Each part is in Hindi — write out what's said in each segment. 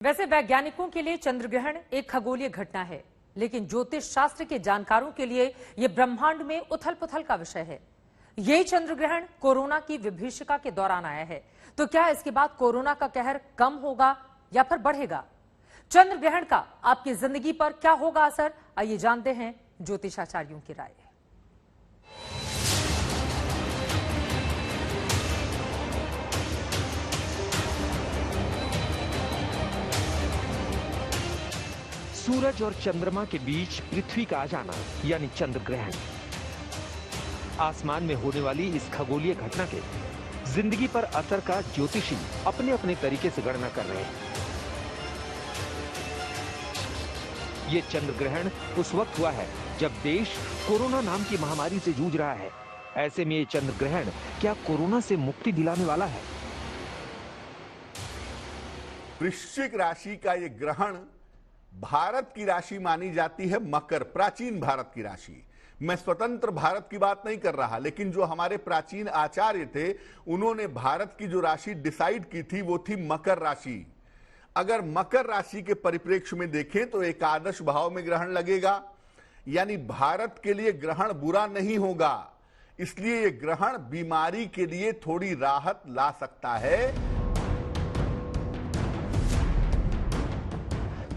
वैसे वैज्ञानिकों के लिए चंद्र ग्रहण एक खगोलीय घटना है, लेकिन ज्योतिष शास्त्र के जानकारों के लिए यह ब्रह्मांड में उथल पुथल का विषय है। यही चंद्र ग्रहण कोरोना की विभीषिका के दौरान आया है, तो क्या इसके बाद कोरोना का कहर कम होगा या फिर बढ़ेगा? चंद्र ग्रहण का आपकी जिंदगी पर क्या होगा असर, आइए जानते हैं ज्योतिषाचार्यों की राय। सूरज और चंद्रमा के बीच पृथ्वी का आ जाना यानी चंद्र ग्रहण। आसमान में होने वाली इस खगोलीय घटना के जिंदगी पर असर का ज्योतिषी अपने अपने तरीके से गणना कर रहे हैं। ये चंद्र ग्रहण उस वक्त हुआ है जब देश कोरोना नाम की महामारी से जूझ रहा है। ऐसे में ये चंद्र ग्रहण क्या कोरोना से मुक्ति दिलाने वाला है? वृश्चिक राशि का ये ग्रहण भारत की राशि मानी जाती है मकर, प्राचीन भारत की राशि। मैं स्वतंत्र भारत की बात नहीं कर रहा, लेकिन जो हमारे प्राचीन आचार्य थे उन्होंने भारत की जो राशि डिसाइड की थी वो थी मकर राशि। अगर मकर राशि के परिप्रेक्ष्य में देखें तो एकादश भाव में ग्रहण लगेगा, यानी भारत के लिए ग्रहण बुरा नहीं होगा। इसलिए ये ग्रहण बीमारी के लिए थोड़ी राहत ला सकता है।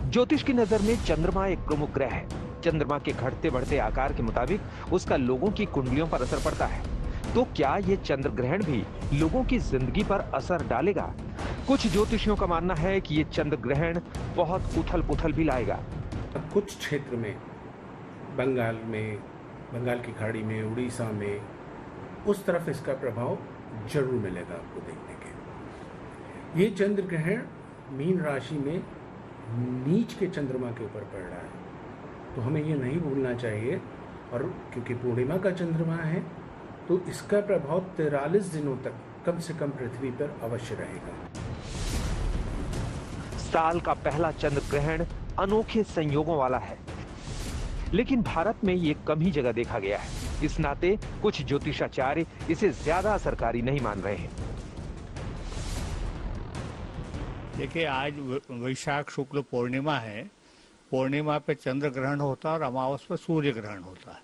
ज्योतिष की नजर में चंद्रमा एक प्रमुख ग्रह है। चंद्रमा के घटते बढ़ते आकार के मुताबिक उसका लोगों की कुंडलियों पर असर पड़ता है। तो क्या ये चंद्र ग्रहण भी लोगों की जिंदगी पर असर डालेगा? कुछ ज्योतिषियों का मानना है कि ये चंद्र ग्रहण बहुत उथल पुथल भी लाएगा। कुछ क्षेत्र में, बंगाल की खाड़ी में, उड़ीसा में, उस तरफ इसका प्रभाव जरूर मिलेगा आपको देखने के। ये चंद्र ग्रहण मीन राशि में नीच के चंद्रमा के ऊपर पड़ रहा है, तो हमें ये नहीं भूलना चाहिए। और क्योंकि पूर्णिमा का चंद्रमा है तो इसका प्रभाव 43 दिनों तक कम से कम पृथ्वी पर अवश्य रहेगा। साल का पहला चंद्र ग्रहण अनोखे संयोगों वाला है, लेकिन भारत में ये कम ही जगह देखा गया है। इस नाते कुछ ज्योतिषाचार्य इसे ज्यादा असरकारी नहीं मान रहे हैं। देखिए, आज वैशाख शुक्ल पूर्णिमा है। पूर्णिमा पे चंद्र ग्रहण होता है और अमावस पर सूर्य ग्रहण होता है।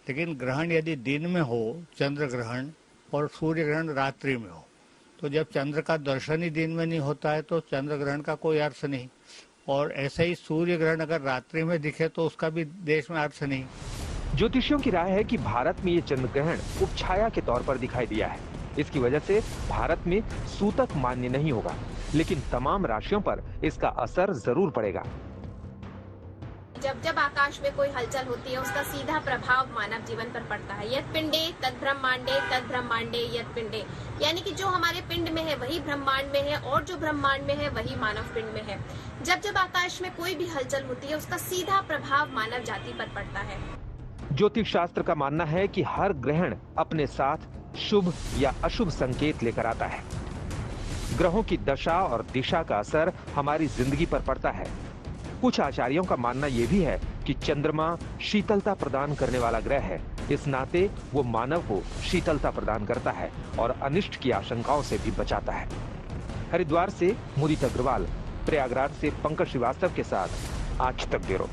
लेकिन ग्रहण यदि दिन में हो, चंद्र ग्रहण, और सूर्य ग्रहण रात्रि में हो, तो जब चंद्र का दर्शन ही दिन में नहीं होता है तो चंद्र ग्रहण का कोई अर्थ नहीं। और ऐसे ही सूर्य ग्रहण अगर रात्रि में दिखे तो उसका भी देश में अर्थ नहीं। ज्योतिषियों की राय है कि भारत में ये चंद्र ग्रहण उपछाया के तौर पर दिखाई दिया है। इसकी वजह से भारत में सूतक मान्य नहीं होगा, लेकिन तमाम राशियों पर इसका असर जरूर पड़ेगा। जब जब आकाश में कोई हलचल होती है उसका सीधा प्रभाव मानव जीवन पर पड़ता है। यत् पिंडे तद ब्रह्मांडे, तद ब्रह्मांडे यत् पिंडे, यानी कि जो हमारे पिंड में है वही ब्रह्मांड में है, और जो ब्रह्मांड में है वही मानव पिंड में है। जब जब आकाश में कोई भी हलचल होती है उसका सीधा प्रभाव मानव जाति पर पड़ता है। ज्योतिष शास्त्र का मानना है कि हर ग्रहण अपने साथ शुभ या अशुभ संकेत लेकर आता है। ग्रहों की दशा और दिशा का असर हमारी जिंदगी पर पड़ता है। कुछ आचार्यों का मानना यह भी है कि चंद्रमा शीतलता प्रदान करने वाला ग्रह है। इस नाते वो मानव को शीतलता प्रदान करता है और अनिष्ट की आशंकाओं से भी बचाता है। हरिद्वार से मुदित अग्रवाल, प्रयागराज से पंकज श्रीवास्तव के साथ आज तक ब्यूरो।